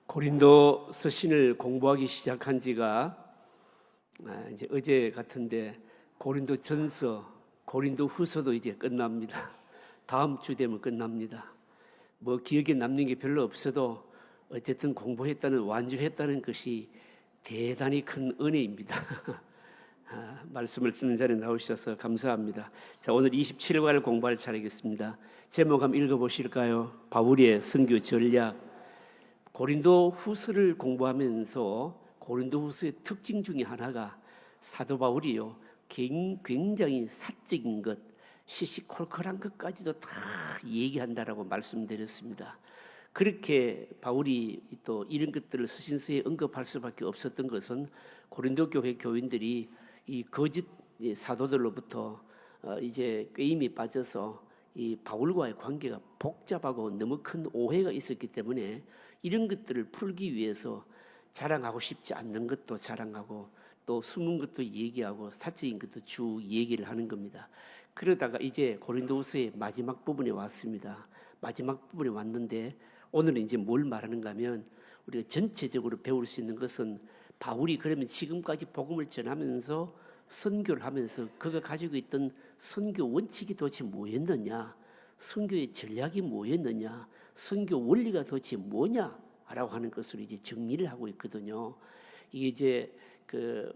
고린도 서신을 공부하기 시작한 지가 이제 어제 같은데 고린도 전서, 고린도 후서도 이제 끝납니다. 다음 주 되면 끝납니다. 뭐 기억에 남는 게 별로 없어도 어쨌든 공부했다는, 완주했다는 것이 대단히 큰 은혜입니다. 말씀을 듣는 자리에 나오셔서 감사합니다. 자, 오늘 27과를 공부할 차례겠습니다. 제목 한번 읽어보실까요? 바울의 선교 전략. 고린도 후서를 공부하면서 고린도 후서의 특징 중에 하나가 사도 바울이요, 굉장히 사적인 것, 시시콜콜한 것까지도 다 얘기한다라고 말씀드렸습니다. 그렇게 바울이 또 이런 것들을 서신서에 언급할 수밖에 없었던 것은 고린도 교회 교인들이 이 거짓 사도들로부터 이제 꾀임이 빠져서 이 바울과의 관계가 복잡하고 너무 큰 오해가 있었기 때문에 이런 것들을 풀기 위해서 자랑하고 싶지 않는 것도 자랑하고 또 숨은 것도 얘기하고 사적인 것도 쭉 얘기를 하는 겁니다. 그러다가 이제 고린도후서의 마지막 부분에 왔습니다. 마지막 부분에 왔는데 오늘은 이제 뭘 말하는가 하면 우리가 전체적으로 배울 수 있는 것은 바울이 그러면 지금까지 복음을 전하면서 선교를 하면서 그가 가지고 있던 선교 원칙이 도대체 뭐였느냐, 선교의 전략이 뭐였느냐, 선교 원리가 도대체 뭐냐라고 하는 것을 이제 정리를 하고 있거든요. 이게 이제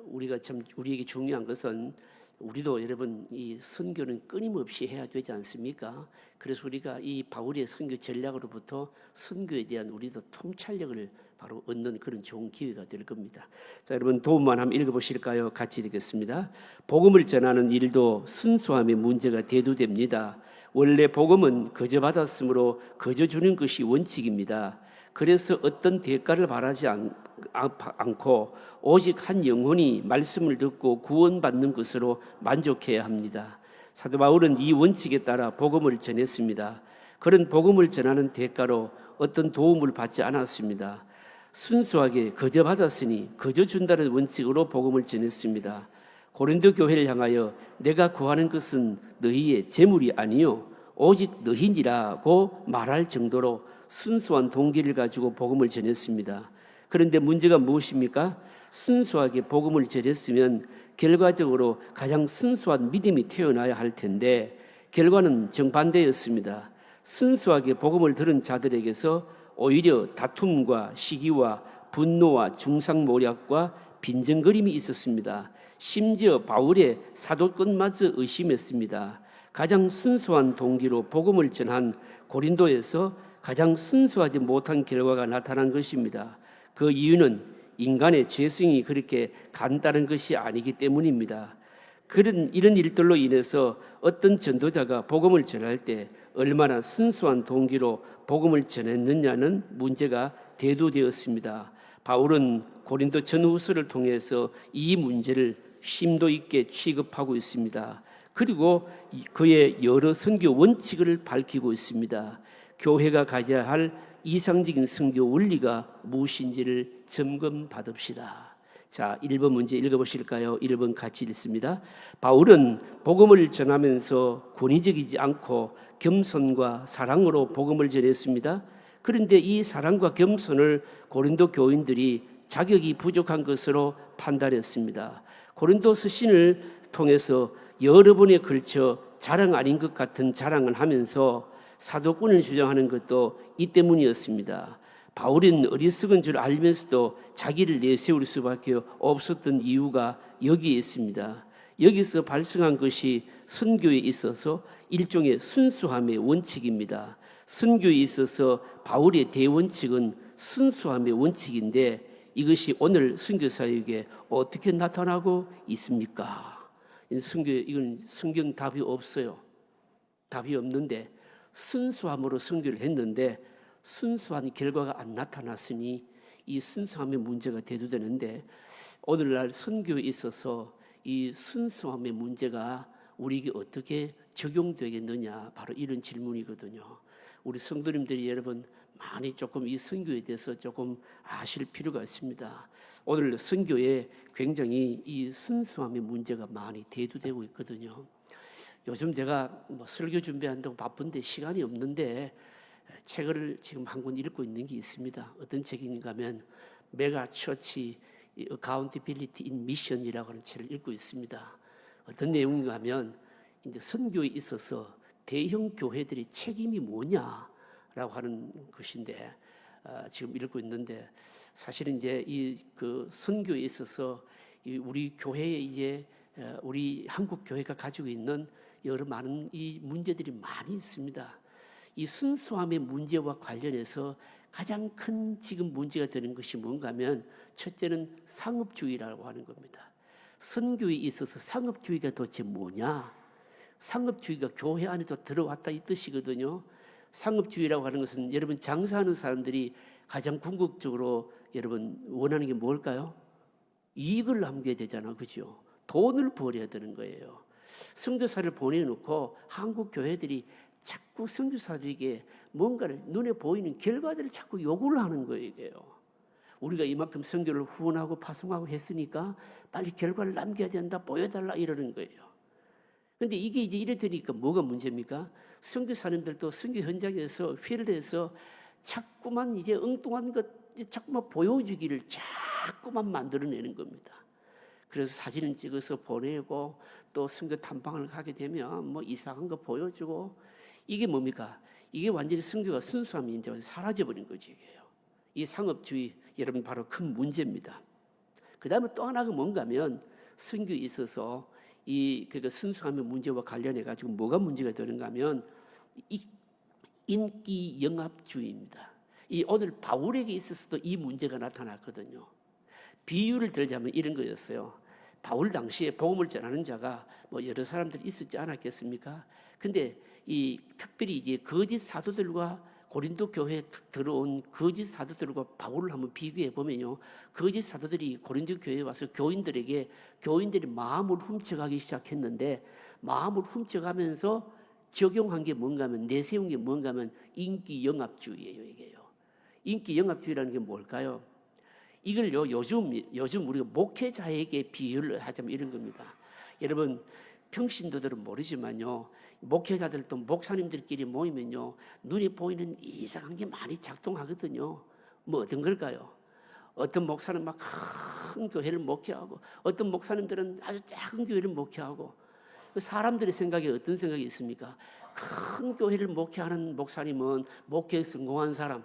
우리가 참 우리에게 중요한 것은 우리도 여러분 이 선교는 끊임없이 해야 되지 않습니까? 그래서 우리가 이 바울의 선교 전략으로부터 선교에 대한 우리도 통찰력을 바로 얻는 그런 좋은 기회가 될 겁니다. 자, 여러분 도움만 한번 읽어보실까요? 같이 읽겠습니다. 복음을 전하는 일도 순수함의 문제가 대두됩니다. 원래 복음은 거저 받았으므로 거저 주는 것이 원칙입니다. 그래서 어떤 대가를 바라지 않고 오직 한 영혼이 말씀을 듣고 구원받는 것으로 만족해야 합니다. 사도 바울은 이 원칙에 따라 복음을 전했습니다. 그런 복음을 전하는 대가로 어떤 도움을 받지 않았습니다. 순수하게 거저 받았으니 거저 준다는 원칙으로 복음을 전했습니다. 고린도 교회를 향하여 내가 구하는 것은 너희의 재물이 아니요 오직 너희니라고 말할 정도로 순수한 동기를 가지고 복음을 전했습니다. 그런데 문제가 무엇입니까? 순수하게 복음을 전했으면 결과적으로 가장 순수한 믿음이 태어나야 할 텐데 결과는 정반대였습니다. 순수하게 복음을 들은 자들에게서 오히려 다툼과 시기와 분노와 중상모략과 빈정거림이 있었습니다. 심지어 바울의 사도권마저 의심했습니다. 가장 순수한 동기로 복음을 전한 고린도에서 가장 순수하지 못한 결과가 나타난 것입니다. 그 이유는 인간의 죄성이 그렇게 간단한 것이 아니기 때문입니다. 이런 일들로 인해서 어떤 전도자가 복음을 전할 때 얼마나 순수한 동기로 복음을 전했느냐는 문제가 대두되었습니다. 바울은 고린도 전후서를 통해서 이 문제를 심도 있게 취급하고 있습니다. 그리고 그의 여러 선교 원칙을 밝히고 있습니다. 교회가 가져야 할 이상적인 선교 원리가 무엇인지를 점검받읍시다. 자, 1번 문제 읽어보실까요? 1번 같이 읽습니다. 바울은 복음을 전하면서 권위적이지 않고 겸손과 사랑으로 복음을 전했습니다. 그런데 이 사랑과 겸손을 고린도 교인들이 자격이 부족한 것으로 판단했습니다. 고린도 서신을 통해서 여러 번에 걸쳐 자랑 아닌 것 같은 자랑을 하면서 사도권을 주장하는 것도 이 때문이었습니다. 바울은 어리석은 줄 알면서도 자기를 내세울 수밖에 없었던 이유가 여기에 있습니다. 여기서 발생한 것이 선교에 있어서 일종의 순수함의 원칙입니다. 선교에 있어서 바울의 대원칙은 순수함의 원칙인데 이것이 오늘 선교 사역에 어떻게 나타나고 있습니까? 이건 성경 답이 없어요. 답이 없는데 순수함으로 선교를 했는데 순수한 결과가 안 나타났으니 이 순수함의 문제가 대두되는데 오늘날 선교에 있어서 이 순수함의 문제가 우리에게 어떻게 적용되겠느냐, 바로 이런 질문이거든요. 우리 성도님들이 여러분 많이 조금 이 선교에 대해서 조금 아실 필요가 있습니다. 오늘 선교에 굉장히 이 순수함의 문제가 많이 대두되고 있거든요. 요즘 제가 설교 준비한다고 바쁜데 시간이 없는데 책을 지금 한 권 읽고 있는 게 있습니다. 어떤 책인가 하면 메가 처치 어카운티빌리티 인 미션이라고 하는 책을 읽고 있습니다. 어떤 내용인가 하면 이제 선교에 있어서 대형 교회들의 책임이 뭐냐라고 하는 것인데 지금 읽고 있는데 사실은 이제 이 그 선교에 있어서 우리 교회에 이제 우리 한국 교회가 가지고 있는 여러 많은 이 문제들이 많이 있습니다. 이 순수함의 문제와 관련해서 가장 큰 지금 문제가 되는 것이 뭔가 하면 첫째는 상업주의라고 하는 겁니다. 선교에 있어서 상업주의가 도대체 뭐냐? 상업주의가 교회 안에도 들어왔다 이 뜻이거든요. 상업주의라고 하는 것은 여러분 장사하는 사람들이 가장 궁극적으로 여러분 원하는 게 뭘까요? 이익을 남겨야 되잖아, 그죠? 돈을 벌어야 되는 거예요. 선교사를 보내놓고 한국 교회들이 자꾸 선교사들에게 뭔가를 눈에 보이는 결과들을 자꾸 요구를 하는 거예요. 우리가 이만큼 선교를 후원하고 파송하고 했으니까 빨리 결과를 남겨야 된다, 보여달라 이러는 거예요. 그런데 이게 이제 이래 되니까 뭐가 문제입니까? 선교사님들도 선교 현장에서 필드에서 자꾸만 이제 엉뚱한 것 자꾸만 보여주기를 자꾸만 만들어내는 겁니다. 그래서 사진을 찍어서 보내고 또 선교 탐방을 가게 되면 뭐 이상한 거 보여주고 이게 뭡니까? 이게 완전히 선교가 순수함이 이제 사라져버린 거죠. 이게요. 이 상업주의 여러분 바로 큰 문제입니다. 그 다음에 또 하나가 뭔가 하면 선교에 있어서 이 그 순수함의 문제와 관련해 가지고 뭐가 문제가 되는가 하면 이 인기 영합주의입니다. 이 오늘 바울에게 있어서도 이 문제가 나타났거든요. 비유를 들자면 이런 거였어요. 바울 당시에 복음을 전하는 자가 뭐 여러 사람들이 있었지 않았겠습니까? 근데 이 특별히 이제 거짓 사도들과 고린도 교회에 들어온 거짓 사도들과 바울을 한번 비교해 보면요, 거짓 사도들이 고린도 교회에 와서 교인들이 마음을 훔쳐가기 시작했는데 마음을 훔쳐가면서 적용한 게 뭔가 하면 내세운 게 뭔가 하면 인기 영합주의예요. 이게요. 인기 영합주의라는 게 뭘까요? 이걸요 요즘 우리가 목회자에게 비유를 하자면 이런 겁니다. 여러분 평신도들은 모르지만요, 목회자들도 목사님들끼리 모이면요 눈에 보이는 이상한 게 많이 작동하거든요. 뭐 어떤 걸까요? 어떤 목사는 막 큰 교회를 목회하고 어떤 목사님들은 아주 작은 교회를 목회하고 사람들의 생각에 어떤 생각이 있습니까? 큰 교회를 목회하는 목사님은 목회에 성공한 사람,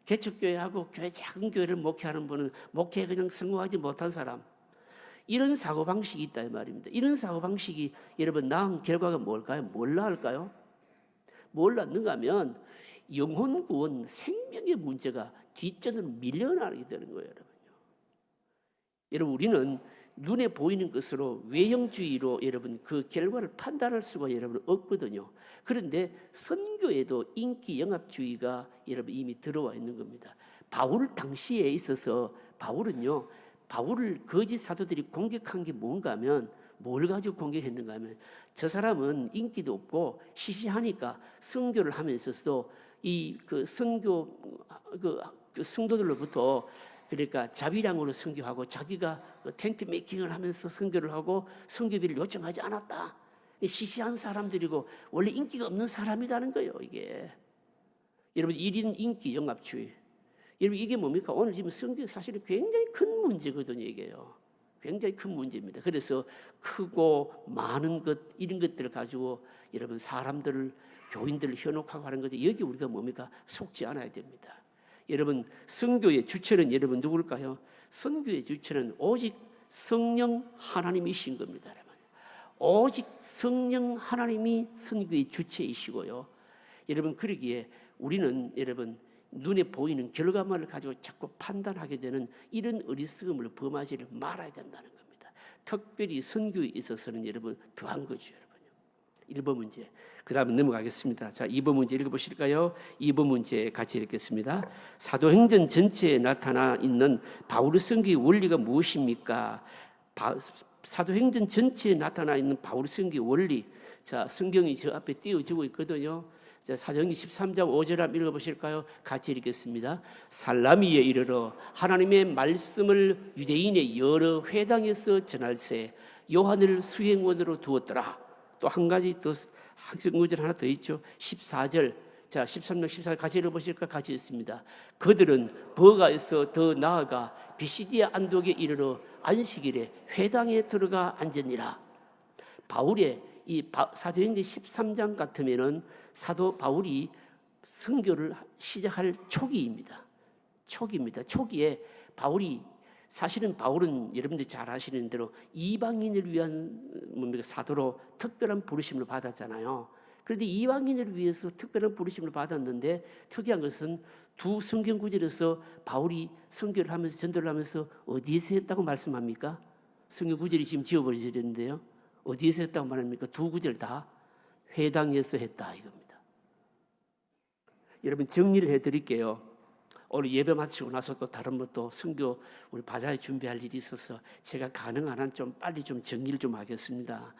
개척교회하고 작은 교회를 목회하는 분은 목회에 그냥 성공하지 못한 사람, 이런 사고방식이 있다 이 말입니다. 이런 사고방식이 여러분 낳은 결과가 뭘까요? 뭘 낳을까요? 뭘 낳는가 하면 영혼구원 생명의 문제가 뒷전으로 밀려나게 되는 거예요. 여러분 우리는 눈에 보이는 것으로 외형주의로 여러분 그 결과를 판단할 수가 여러분 없거든요. 그런데 선교에도 인기 영합주의가 여러분 이미 들어와 있는 겁니다. 바울 당시에 있어서 바울을 거짓 사도들이 공격한 게 뭔가 하면 뭘 가지고 공격했는가 하면 저 사람은 인기도 없고 시시하니까 선교를 하면서도 이 그 선교 그 성도들로부터 그러니까 자비량으로 선교하고 자기가 텐트 메이킹을 하면서 선교를 하고 선교비를 요청하지 않았다. 시시한 사람들이고 원래 인기가 없는 사람이라는 거예요. 이게 여러분 1인 인기 영합주의. 여러분 이게 뭡니까? 오늘 지금 선교 사실은 굉장히 큰 문제거든요. 이게요. 굉장히 큰 문제입니다. 그래서 크고 많은 것 이런 것들을 가지고 여러분 사람들을 교인들을 현혹하고 하는 거죠. 여기 우리가 뭡니까? 속지 않아야 됩니다. 여러분 선교의 주체는 여러분 누굴까요? 선교의 주체는 오직 성령 하나님이신 겁니다. 여러분. 오직 성령 하나님이 선교의 주체이시고요. 여러분 그러기에 우리는 여러분 눈에 보이는 결과만을 가지고 자꾸 판단하게 되는 이런 어리석음을 범하지를 말아야 된다는 겁니다. 특별히 선교에 있어서는 여러분 더한 거죠. 여러분. 1번 문제. 그 다음에 넘어가겠습니다. 자, 2번 문제 읽어보실까요? 2번 문제 같이 읽겠습니다. 사도행전 전체에 나타나 있는 바울의 선교의 원리가 무엇입니까? 사도행전 전체에 나타나 있는 바울의 선교의 원리. 자, 성경이 저 앞에 띄워지고 있거든요. 자, 사도행전 13장 5절 한번 읽어보실까요? 같이 읽겠습니다. 살라미에 이르러 하나님의 말씀을 유대인의 여러 회당에서 전할세 요한을 수행원으로 두었더라. 또 한 가지 더 한구절 하나 더 있죠. 14절. 자, 13장 14절 같이 읽어보실까? 같이 읽습니다. 그들은 버가에서 더 나아가 비시디아 안독에 이르러 안식일에 회당에 들어가 앉으니라. 바울의 이 사도행전 13장 같으면은 사도 바울이 선교를 시작할 초기입니다. 초기에 바울이, 사실은 바울은 여러분들이 잘 아시는 대로 이방인을 위한 사도로 특별한 부르심을 받았잖아요. 그런데 이방인을 위해서 특별한 부르심을 받았는데 특이한 것은 두 성경 구절에서 바울이 선교를 하면서 전도를 하면서 어디에서 했다고 말씀합니까? 성경 구절이 지금 지워버려졌는데요. 어디에서 했다고 말합니까? 두 구절 다 회당에서 했다 이겁니다. 여러분 정리를 해드릴게요. 오늘 예배 마치고 나서 또 다른 것도 선교 우리 바자에 준비할 일이 있어서 제가 가능한 한 좀 빨리 좀 정리를 좀 하겠습니다.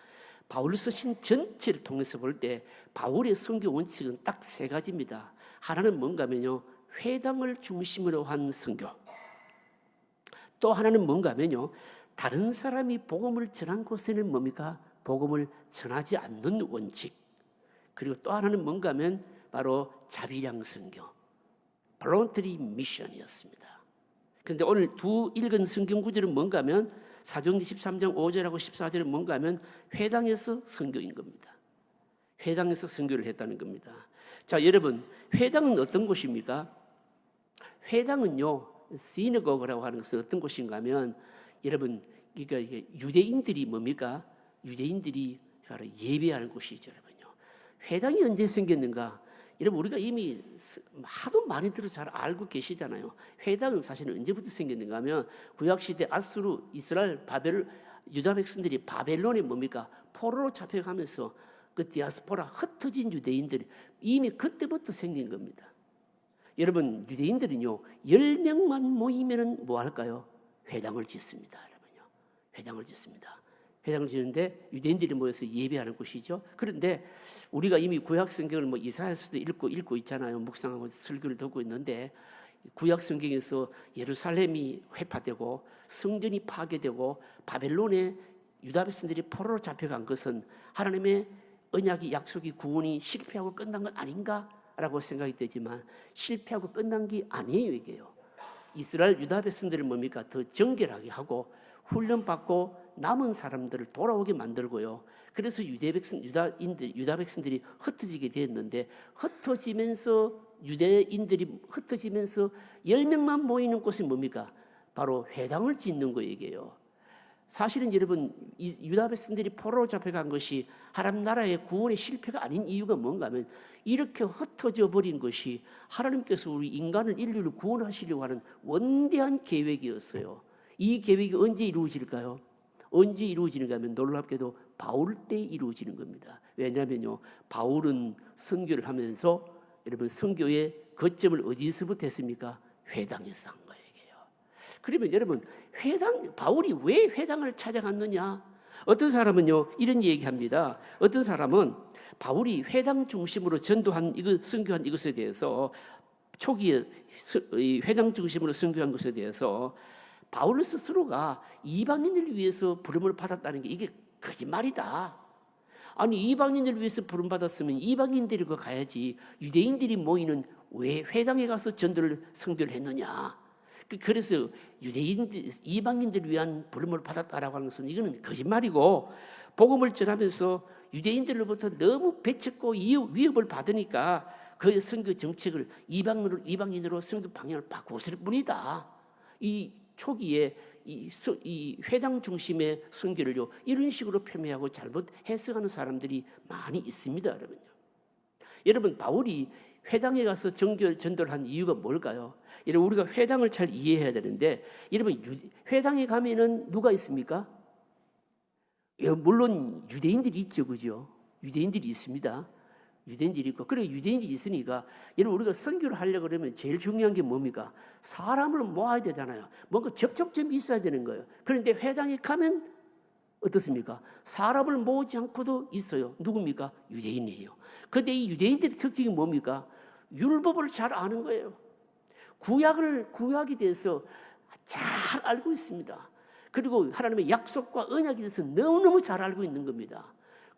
바울서 신 전체를 통해서 볼 때 바울의 선교 원칙은 딱 세 가지입니다. 하나는 뭔가 하면요, 회당을 중심으로 한 선교. 또 하나는 뭔가 하면요, 다른 사람이 복음을 전한 곳에는 뭡니까? 복음을 전하지 않는 원칙. 그리고 또 하나는 뭔가 하면 바로 자비량 선교, 볼런터리 미션이었습니다. 그런데 오늘 두 읽은 성경 구절은 뭔가 하면 사도행전 13장 5절하고 14절은 뭔가 하면 회당에서 선교인 겁니다. 회당에서 선교를 했다는 겁니다. 자, 여러분, 회당은 어떤 곳입니까? 회당은요, 시너거라고 하는 것은 어떤 곳인가 하면, 여러분, 그러니까 이게 유대인들이 뭡니까? 유대인들이 바로 예배하는 곳이죠, 여러분요. 회당이 언제 생겼는가? 여러분, 우리가 이미 하도 많이 들어서 잘 알고 계시잖아요. 회당은 사실은 언제부터 생겼는가 하면 구약시대 아수르, 이스라엘, 바벨, 유다 백성들이 바벨론에 뭡니까? 포로로 잡혀가면서 그 디아스포라, 흩어진 유대인들이 이미 그때부터 생긴 겁니다. 여러분, 유대인들은요, 10명만 모이면은 뭐 할까요? 회당을 짓습니다. 여러분요. 회당을 짓습니다. 회당을 짓는데 유대인들이 모여서 예배하는 곳이죠. 그런데 우리가 이미 구약 성경을 뭐 이사야서도 읽고 있잖아요. 묵상하고 설교를 듣고 있는데 구약 성경에서 예루살렘이 회파되고 성전이 파괴되고 바벨론에 유다 백성들이 포로로 잡혀간 것은 하나님의 언약이, 약속이, 구원이 실패하고 끝난 건 아닌가라고 생각이 되지만 실패하고 끝난 게 아니에요. 이게요. 이스라엘 유다 백성들을 뭡니까? 더 정결하게 하고 훈련받고 남은 사람들을 돌아오게 만들고요. 그래서 유다 백성들이 흩어지게 되었는데, 유대인들이 흩어지면서 10명만 모이는 곳이 뭡니까? 바로 회당을 짓는 거예요. 사실은 여러분, 유다 백성들이 포로로 잡혀간 것이 하나님 나라의 구원의 실패가 아닌 이유가 뭔가 하면 이렇게 흩어져 버린 것이 하나님께서 우리 인류를 구원하시려고 하는 원대한 계획이었어요. 이 계획이 언제 이루어질까요? 언제 이루어지는가 하면 놀랍게도 바울 때 이루어지는 겁니다. 왜냐하면요, 바울은 선교를 하면서 여러분 선교의 거점을 어디서부터 했습니까? 회당에서 한 거예요. 그러면 여러분, 바울이 왜 회당을 찾아갔느냐? 어떤 사람은요 이런 얘기합니다. 어떤 사람은 바울이 회당 중심으로 선교한 이것에 대해서, 초기에 회당 중심으로 선교한 것에 대해서 바울 스스로가 이방인을 위해서 부름을 받았다는 게 이게 거짓말이다. 아니, 이방인을 위해서 부름 받았으면 이방인들이 가야지 유대인들이 모이는 왜 회당에 가서 선교를 했느냐? 그래서 이방인들을 위한 부름을 받았다라고 하는 것은 이거는 거짓말이고, 복음을 전하면서 유대인들로부터 너무 배척고 위협을 받으니까 그 선교 정책을 이방인으로 선교 방향을 바꾸었을 뿐이다. 이 초기에 이 회당 중심의 선교를요 이런 식으로 표명하고 잘못 해석하는 사람들이 많이 있습니다, 여러분요. 여러분, 바울이 회당에 가서 전도를 한 이유가 뭘까요? 여러분, 우리가 회당을 잘 이해해야 되는데, 여러분, 회당에 가면은 누가 있습니까? 물론 유대인들이 있죠, 그죠? 유대인들이 있습니다. 유대인들이 있고, 그래 유대인들이 있으니까 여러분, 우리가 선교를 하려고 그러면 제일 중요한 게 뭡니까? 사람을 모아야 되잖아요. 뭔가 접촉점이 있어야 되는 거예요. 그런데 회당에 가면 어떻습니까? 사람을 모으지 않고도 있어요. 누굽니까? 유대인이에요. 그런데 이 유대인들의 특징이 뭡니까? 율법을 잘 아는 거예요. 구약에 대해서 잘 알고 있습니다. 그리고 하나님의 약속과 언약에 대해서 너무너무 잘 알고 있는 겁니다.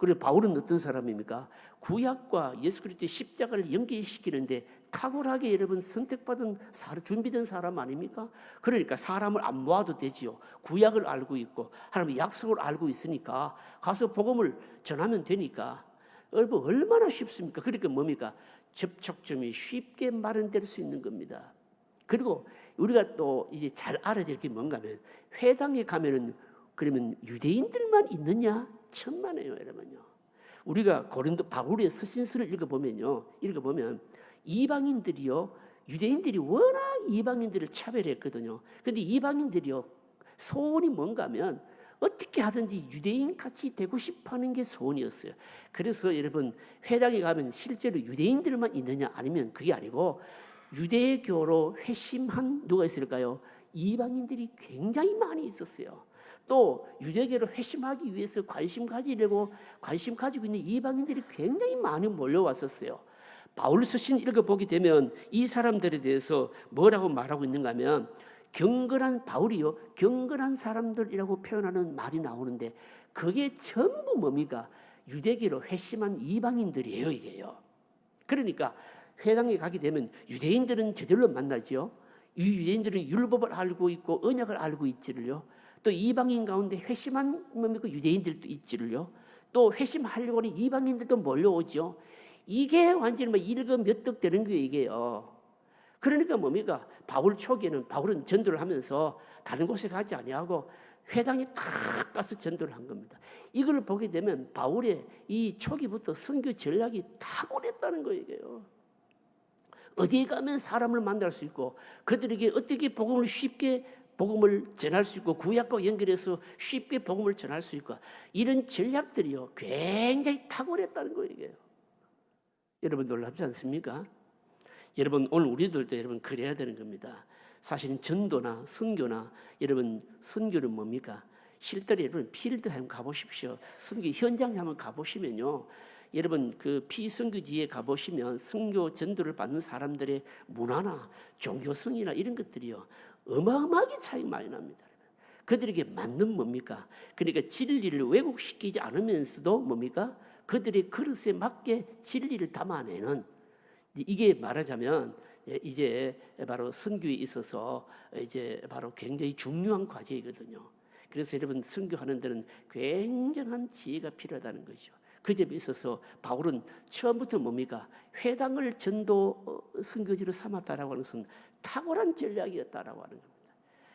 그리고 바울은 어떤 사람입니까? 구약과 예수 그리스도의 십자가를 연계시키는데 탁월하게 여러분 선택받은 준비된 사람 아닙니까? 그러니까 사람을 안 모아도 되지요. 구약을 알고 있고 하나님의 약속을 알고 있으니까 가서 복음을 전하면 되니까 여러분 얼마나 쉽습니까? 그러니까 뭡니까? 접촉점이 쉽게 마련될 수 있는 겁니다. 그리고 우리가 또 이제 잘 알아야 될 게 뭔가 하면 회당에 가면은 그러면 유대인들만 있느냐? 천만에요, 여러분요. 우리가 고린도 바울의 서신서를 읽어보면 이방인들이요, 유대인들이 워낙 이방인들을 차별했거든요. 근데 이방인들이요, 소원이 뭔가 하면 어떻게 하든지 유대인 같이 되고 싶어 하는 게 소원이었어요. 그래서 여러분, 회당에 가면 실제로 유대인들만 있느냐? 아니면 그게 아니고 유대교로 회심한 누가 있을까요? 이방인들이 굉장히 많이 있었어요. 또 유대교로 회심하기 위해서 관심 가지고 있는 이방인들이 굉장히 많이 몰려왔었어요. 바울 서신 읽어보게 되면 이 사람들에 대해서 뭐라고 말하고 있는가 하면 바울이요, 경건한 사람들이라고 표현하는 말이 나오는데 그게 전부 뭡니까? 유대교로 회심한 이방인들이에요, 이게요. 그러니까 회당에 가게 되면 유대인들은 저절로 만나죠. 이 유대인들은 율법을 알고 있고 언약을 알고 있지를요. 또 이방인 가운데 회심한 뭡니까? 유대인들도 있지를요. 또 회심하려고 하는 이방인들도 몰려오죠. 이게 완전히 일거몇득 되는 거예요, 이게요. 그러니까 뭡니까? 바울 초기에는 바울은 전도를 하면서 다른 곳에 가지 아니하고 회당에 탁 가서 전도를 한 겁니다. 이걸 보게 되면 바울의 이 초기부터 선교 전략이 탁월했다는 거예요, 이게요. 어디에 가면 사람을 만날 수 있고 그들에게 어떻게 복음을 전할 수 있고 구약과 연결해서 쉽게 복음을 전할 수 있고 이런 전략들이요 굉장히 탁월했다는 거예요, 이게요. 여러분 놀랍지 않습니까? 여러분 오늘 우리들도 여러분 그래야 되는 겁니다. 사실은 전도나 선교나 여러분 선교는 뭡니까? 실제로 여러분 필드 한번 가보십시오. 선교 현장에 한번 가보시면요. 여러분 그 피선교지에 가보시면 선교 전도를 받는 사람들의 문화나 종교성이나 이런 것들이요 어마어마하게 차이 많이 납니다. 그들에게 맞는 뭡니까? 그러니까 진리를 왜곡시키지 않으면서도 뭡니까? 그들의 그릇에 맞게 진리를 담아내는 이게 말하자면 이제 바로 선교에 있어서 이제 바로 굉장히 중요한 과제이거든요. 그래서 여러분 선교하는 데는 굉장한 지혜가 필요하다는 거죠. 그 점에 있어서 바울은 처음부터 뭡니까? 회당을 전도 선교지로 삼았다라고 하는 것은 탁월한 전략이었다라고 하는 겁니다.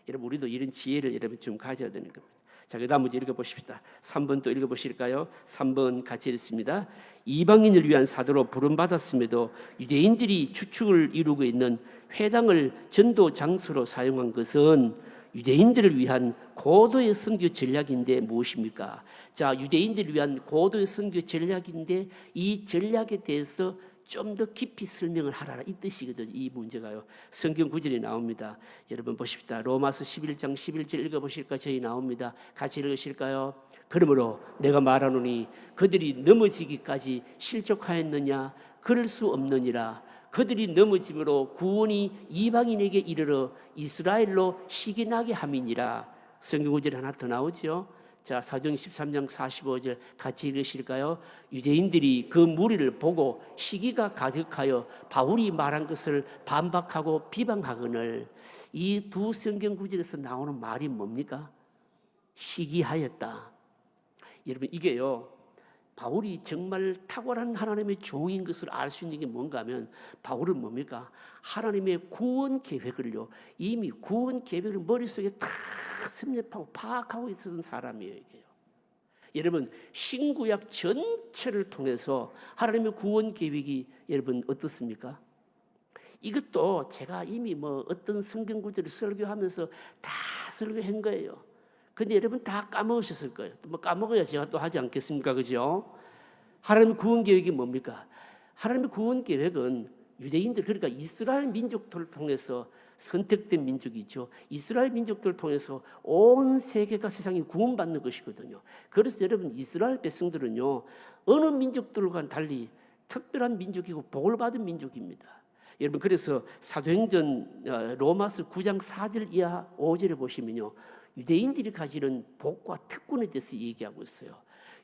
여러분 우리도 이런 지혜를 여러분 좀 가져야 되는 겁니다. 자, 그 다음 문제 읽어보십시다. 3번 또 읽어보실까요? 3번 같이 읽습니다. 이방인을 위한 사도로 부름받았음에도 유대인들이 주축을 이루고 있는 회당을 전도 장소로 사용한 것은 유대인들을 위한 고도의 선교 전략인데 무엇입니까? 자, 유대인들을 위한 고도의 선교 전략인데 이 전략에 대해서 좀 더 깊이 설명을 하라 이 뜻이거든요. 이 문제가요. 성경 구절이 나옵니다. 여러분 보십시다. 로마서 11장 11절 읽어보실까? 저희 나옵니다. 같이 읽으실까요? 그러므로 내가 말하노니 그들이 넘어지기까지 실족하였느냐? 그럴 수 없느니라. 그들이 넘어짐으로 구원이 이방인에게 이르러 이스라엘로 시기나게 함이니라. 성경 구절이 하나 더 나오죠. 자, 사도행 13장 45절 같이 읽으실까요? 유대인들이 그 무리를 보고 시기가 가득하여 바울이 말한 것을 반박하고 비방하거늘. 이 두 성경 구절에서 나오는 말이 뭡니까? 시기하였다. 여러분 이게요 바울이 정말 탁월한 하나님의 종인 것을 알 수 있는 게 뭔가 하면 바울은 뭡니까? 하나님의 구원 계획을요 이미 구원 계획을 머릿속에 다 섭렵하고 파악하고 있었던 사람이에요, 이게요. 여러분 신구약 전체를 통해서 하나님의 구원 계획이 여러분 어떻습니까? 이것도 제가 이미 어떤 성경 구절을 설교하면서 다 설교한 거예요. 근데 여러분 다 까먹으셨을 거예요. 까먹어야 제가 또 하지 않겠습니까? 그죠? 하나님의 구원 계획이 뭡니까? 하나님의 구원 계획은 유대인들, 그러니까 이스라엘 민족들을 통해서 선택된 민족이죠. 이스라엘 민족들을 통해서 온 세계가 세상이 구원받는 것이거든요. 그래서 여러분 이스라엘 백성들은요 어느 민족들과는 달리 특별한 민족이고 복을 받은 민족입니다. 여러분 그래서 사도행전 로마서 9장 4절 이하 5절에 보시면요 유대인들이 가지는 복과 특권에 대해서 얘기하고 있어요.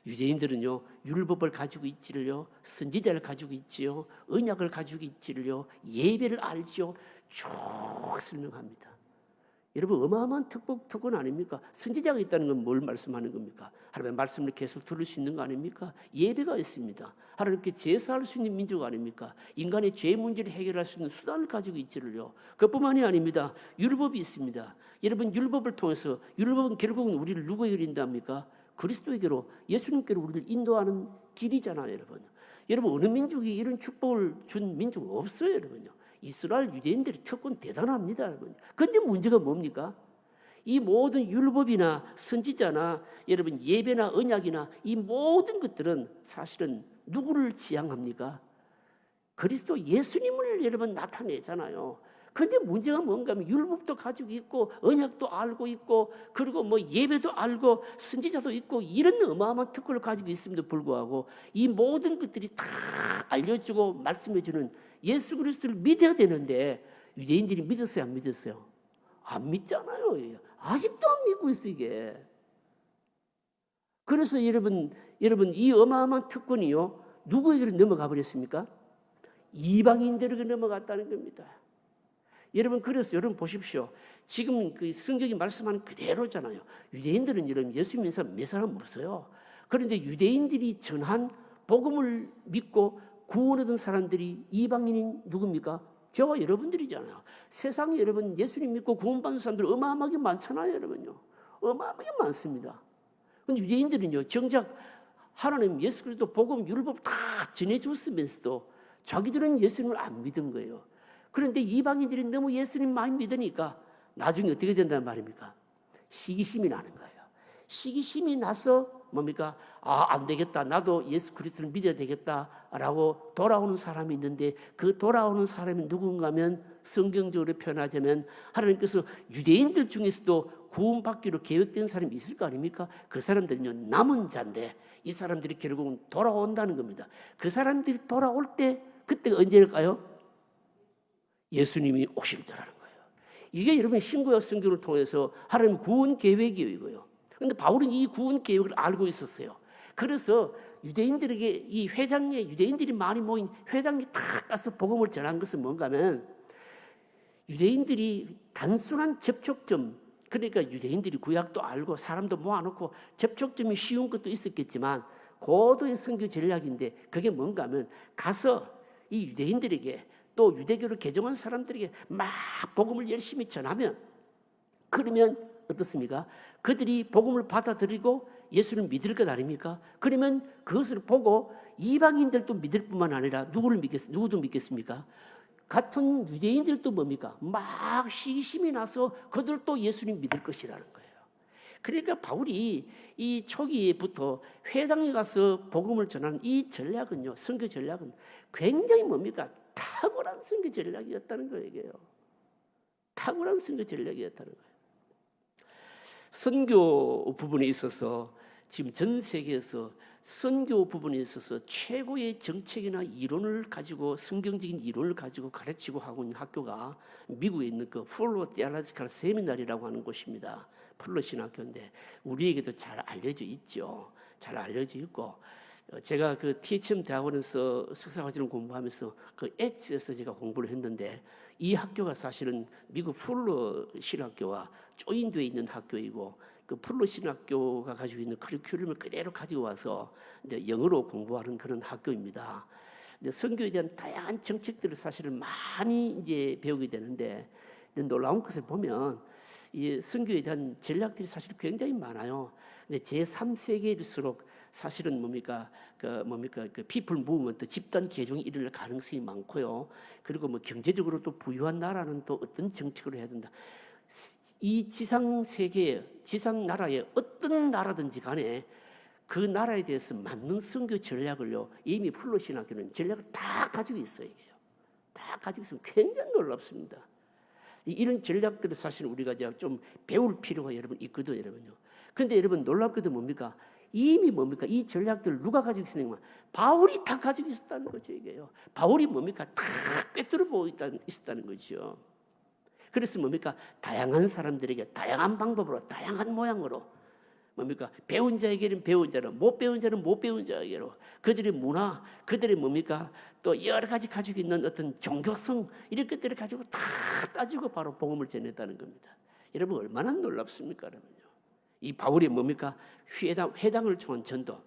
유대인들은요, 율법을 가지고 있지를요, 선지자를 가지고 있지요, 언약을 가지고 있지를요, 예배를 알지요. 쭉 설명합니다. 여러분, 어마어마한 특권 아닙니까? 선지자가 있다는 건 뭘 말씀하는 겁니까? 하나님의 말씀을 계속 들을 수 있는 거 아닙니까? 예배가 있습니다. 하나님께 제사할 수 있는 민족 아닙니까? 인간의 죄 문제를 해결할 수 있는 수단을 가지고 있지를요. 그것뿐만이 아닙니다. 율법이 있습니다. 여러분, 율법을 통해서, 율법은 결국은 우리를 누구에게 인도합니까? 그리스도에게로, 예수님께로 우리를 인도하는 길이잖아요, 여러분. 여러분, 어느 민족이 이런 축복을 준 민족은 없어요, 여러분요. 이스라엘 유대인들의 특권 대단합니다, 여러분. 그런데 문제가 뭡니까? 이 모든 율법이나 선지자나 여러분 예배나 언약이나 이 모든 것들은 사실은 누구를 지향합니까? 그리스도 예수님을 여러분 나타내잖아요. 그런데 문제가 뭔가 하면 율법도 가지고 있고 언약도 알고 있고 그리고 뭐 예배도 알고 선지자도 있고 이런 어마어마한 특권을 가지고 있음에도 불구하고 이 모든 것들이 다 알려주고 말씀해주는 예수 그리스도를 믿어야 되는데 유대인들이 믿었어요, 안 믿었어요? 안 믿잖아요. 아직도 안 믿고 있어 이게. 그래서 여러분 이 어마어마한 특권이요 누구에게로 넘어가 버렸습니까? 이방인들에게 넘어갔다는 겁니다. 여러분, 그래서 여러분 보십시오. 지금 그 성경이 말씀하는 그대로잖아요. 유대인들은 여러분 예수 믿는 사람 몇 사람 없어요. 그런데 유대인들이 전한 복음을 믿고 구원 얻은 사람들이 이방인인 누굽니까? 저와 여러분들이잖아요. 세상에 여러분 예수님 믿고 구원받는 사람들 어마어마하게 많잖아요, 여러분요. 어마어마하게 많습니다. 근데 유대인들은요, 정작 하나님 예수 그리스도 복음 율법 다 전해줬으면서도 자기들은 예수님을 안 믿은 거예요. 그런데 이방인들이 너무 예수님 많이 믿으니까 나중에 어떻게 된다는 말입니까? 시기심이 나는 거예요. 시기심이 나서 뭡니까? 안 되겠다. 나도 예수 그리스도를 믿어야 되겠다라고 돌아오는 사람이 있는데 그 돌아오는 사람이 누군가 하면 성경적으로 표현하자면 하나님께서 유대인들 중에서도 구원받기로 계획된 사람이 있을 거 아닙니까? 그 사람들은요 남은 자인데 이 사람들이 결국은 돌아온다는 겁니다. 그 사람들이 돌아올 때 그때가 언제일까요? 예수님이 오실 때라는 거예요. 이게 여러분 신구약 성경을 통해서 하나님 구원 계획이에요. 그런데 바울은 이 구원 계획을 알고 있었어요. 그래서 유대인들에게 이 회당에 유대인들이 많이 모인 회당에 다 가서 복음을 전한 것은 뭔가 하면 유대인들이 단순한 접촉점, 그러니까 유대인들이 구약도 알고 사람도 모아놓고 접촉점이 쉬운 것도 있었겠지만 고도의 선교 전략인데 그게 뭔가 하면 가서 이 유대인들에게 또 유대교를 개종한 사람들에게 막 복음을 열심히 전하면 그러면 어떻습니까? 그들이 복음을 받아들이고 예수를 믿을 것 아닙니까? 그러면 그것을 보고 이방인들도 믿을 뿐만 아니라 누구도 믿겠습니까? 같은 유대인들도 뭡니까? 막 시기심이 나서 그들도 예수님 믿을 것이라는 거예요. 그러니까 바울이 이 초기부터 회당에 가서 복음을 전하는 이 전략은요, 선교 전략은 굉장히 뭡니까? 탁월한 선교 전략이었다는 거예요. 탁월한 선교 전략이었다는 거예요. 선교 부분에 있어서 지금 전 세계에서 선교 부분에 있어서 최고의 정책이나 이론을 가지고 성경적인 이론을 가지고 가르치고 하고 있는 학교가 미국에 있는 그 풀로 디알라지칼 세미나리라고 하는 곳입니다. 풀로 신학교인데 우리에게도 잘 알려져 있죠. 잘 알려져 있고 제가 그 THM 대학원에서 석사과정을 공부하면서 그 엣지에서 제가 공부를 했는데 이 학교가 사실은 미국 풀로 신학교와 조인되어 있는 학교이고 그 풀로 신학교가 가지고 있는 커리큘럼을 그대로 가지고 와서 이제 영어로 공부하는 그런 학교입니다. 근데 선교에 대한 다양한 정책들을 사실은 많이 이제 배우게 되는데 놀라운 것을 보면 이 선교에 대한 전략들이 사실 굉장히 많아요. 근데 제3세기일수록 사실은 그 피플 무브먼트 집단 개종이 일어날 가능성이 많고요. 그리고 뭐 경제적으로 또 부유한 나라는 또 어떤 정책을 해야 된다. 이 지상 세계에 지상 나라에 어떤 나라든지 간에 그 나라에 대해서 맞는 선교 전략을요 이미 풀로 신학교는 전략을 다 가지고 있어요. 다 가지고 있으면 굉장히 놀랍습니다. 이런 전략들을 사실 우리가 좀 배울 필요가 여러분 있거든요, 여러분요. 그런데 여러분 놀랍게도 뭡니까? 이미 뭡니까? 이 전략들을 누가 가지고 있으냐면 바울이 다 가지고 있었다는 거죠, 이게요. 바울이 뭡니까? 다 꿰뚫어 보고 있었다는 거죠. 그래서 뭡니까? 다양한 사람들에게 다양한 방법으로, 다양한 모양으로 뭡니까? 배운 자에게는 배운 자로, 못 배운 자는 못 배운 자에게로. 그들의 문화, 그들의 뭡니까? 또 여러 가지 가지고 있는 어떤 종교성 이런 것들을 가지고 다 따지고 바로 복음을 전했다는 겁니다. 여러분 얼마나 놀랍습니까, 여러분요? 이 바울이 뭡니까? 회당을 통한 전도,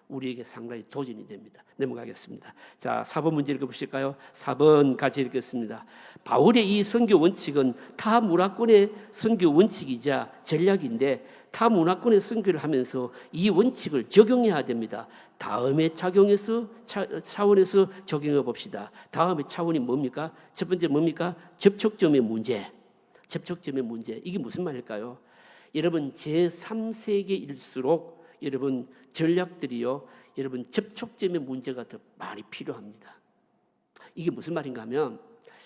우리에게 상당히 도전이 됩니다. 넘어가겠습니다. 자, 4번 문제 읽어보실까요? 4번 같이 읽겠습니다. 바울의 이 선교 원칙은 타 문화권의 선교 원칙이자 전략인데 타 문화권의 선교를 하면서 이 원칙을 적용해야 됩니다. 다음의 차원에서 적용해 봅시다. 다음의 차원이 뭡니까? 첫 번째 뭡니까? 접촉점의 문제. 접촉점의 문제. 이게 무슨 말일까요? 여러분 제3세계일수록 여러분 전략들이요, 여러분 접촉점의 문제가 더 많이 필요합니다. 이게 무슨 말인가 하면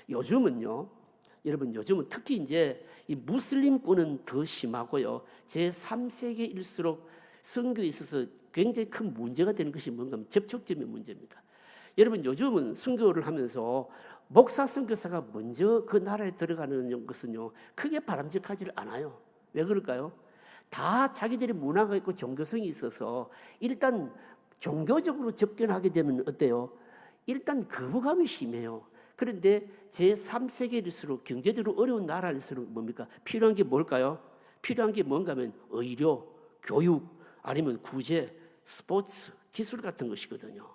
요즘은요, 여러분 요즘은 특히 이제 이 무슬림권은 더 심하고요, 제3세계일수록 선교에 있어서 굉장히 큰 문제가 되는 것이 뭔가 하면 접촉점의 문제입니다. 여러분 요즘은 선교를 하면서 목사 선교사가 먼저 그 나라에 들어가는 것은요 크게 바람직하지를 않아요. 왜 그럴까요? 다 자기들의 문화가 있고 종교성이 있어서 일단 종교적으로 접견하게 되면 어때요? 일단 거부감이 심해요. 그런데 제3세계일수록 경제적으로 어려운 나라일수록 뭡니까? 필요한 게 뭘까요? 필요한 게 뭔가 하면 의료, 교육, 아니면 구제, 스포츠, 기술 같은 것이거든요.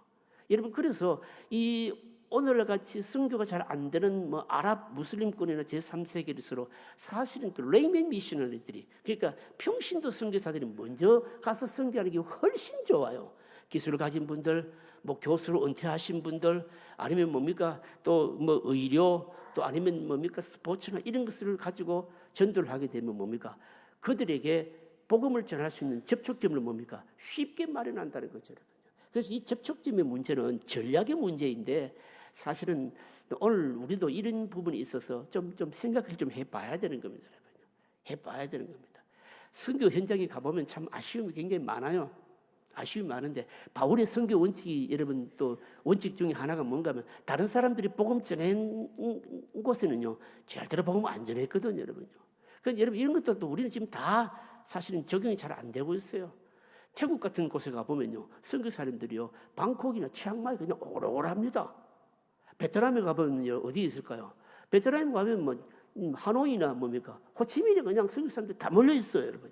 여러분 그래서 이 오늘날 같이 선교가 잘 안 되는 뭐 아랍 무슬림권이나 제3세계일수록 사실은 그 레이맨 미셔너리들이, 그러니까 평신도 선교사들이 먼저 가서 선교하는 게 훨씬 좋아요. 기술을 가진 분들, 뭐 교수로 은퇴하신 분들, 아니면 뭡니까 또 뭐 의료, 또 아니면 뭡니까 스포츠나 이런 것을 가지고 전도를 하게 되면 뭡니까 그들에게 복음을 전할 수 있는 접촉점을 뭡니까 쉽게 마련한다는 거죠. 그래서 이 접촉점의 문제는 전략의 문제인데 사실은 오늘 우리도 이런 부분이 있어서 좀 생각을 좀 해봐야 되는 겁니다. 해봐야 되는 겁니다. 선교 현장에 가보면 참 아쉬움이 굉장히 많아요. 아쉬움이 많은데 바울의 선교 원칙이 여러분 또 원칙 중에 하나가 뭔가 하면 다른 사람들이 복음 전한 곳에는요 절대로 복음 안 전했거든요, 여러분요. 그러니까 여러분 이런 것들도 우리는 지금 다 사실은 적용이 잘 안 되고 있어요. 태국 같은 곳에 가보면요 선교사님들이요 방콕이나 치앙마이 그냥 오락오락합니다. 베트남에 가보면요 어디 있을까요? 베트남에 가면 뭐 하노이나 뭡니까 호치민에 그냥 선교사님들 다 몰려 있어요, 여러분.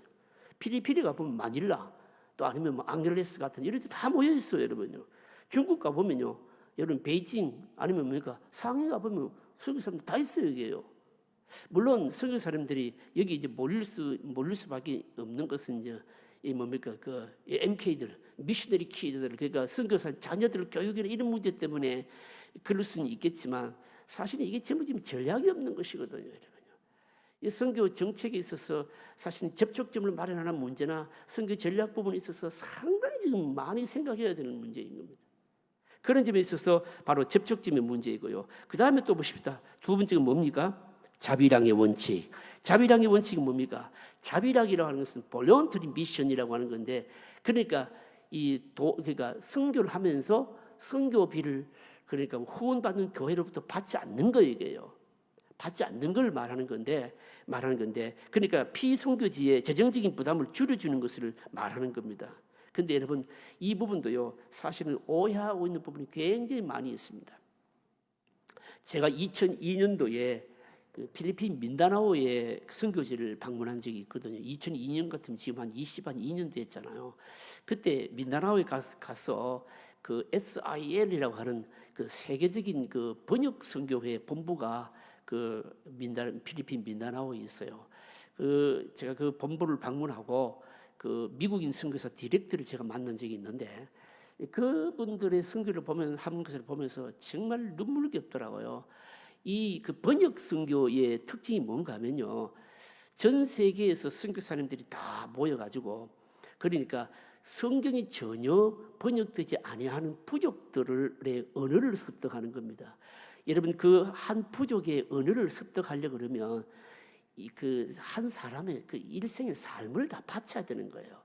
필리핀에 가보면 마닐라, 또 아니면 뭐 앙겔레스 같은 이런 데 다 모여 있어요, 여러분요. 중국 가보면요 여러분 베이징 아니면 뭡니까 상해 가보면 선교사님들 다 있어요, 여기에요. 물론 선교사님들이 여기 이제 몰릴 수밖에 없는 것은 이제 이 뭡니까 그 MK들 미셔너리 키들, 그러니까 선교사 자녀들 교육이나 이런 문제 때문에 그럴 수는 있겠지만 사실은 이게 전부 지금 전략이 없는 것이거든요, 여러분요. 이 선교 정책에 있어서 사실 접촉점을 마련하는 문제나 선교 전략 부분에 있어서 상당히 지금 많이 생각해야 되는 문제인 겁니다. 그런 점에 있어서 바로 접촉점의 문제이고요. 그 다음에 또 보십시다. 두 번째가 뭡니까? 자비량의 원칙. 자비량의 원칙은 뭡니까? 자비량이라고 하는 것은 볼런터리 미션이라고 하는 건데, 그러니까 그러니까 선교를 하면서 선교비를 그러니까 후원받는 교회로부터 받지 않는 거예요. 받지 않는 걸 말하는 건데, 그러니까 피선교지의 재정적인 부담을 줄여주는 것을 말하는 겁니다. 근데 여러분 이 부분도요 사실은 오해하고 있는 부분이 굉장히 많이 있습니다. 제가 2002년도에 그 필리핀 민다나오의 선교지를 방문한 적이 있거든요. 2002년 같으면 지금 한 22년 됐잖아요. 그때 민다나오에 가서 그 SIL이라고 하는 그 세계적인 그 번역 선교회 본부가 그 필리핀 민다나오에 있어요. 제가 그 본부를 방문하고 그 미국인 선교사 디렉터를 제가 만난 적이 있는데 그분들의 선교를 하는 것을 보면서 정말 눈물겹더라고요. 그 번역 선교의 특징이 뭔가 하면요, 전 세계에서 선교사님들이 다 모여가지고 그러니까 성경이 전혀 번역되지 아니하는 부족들의 언어를 습득하는 겁니다. 여러분 그 한 부족의 언어를 습득하려고 그러면 그 한 사람의 그 일생의 삶을 다 바쳐야 되는 거예요.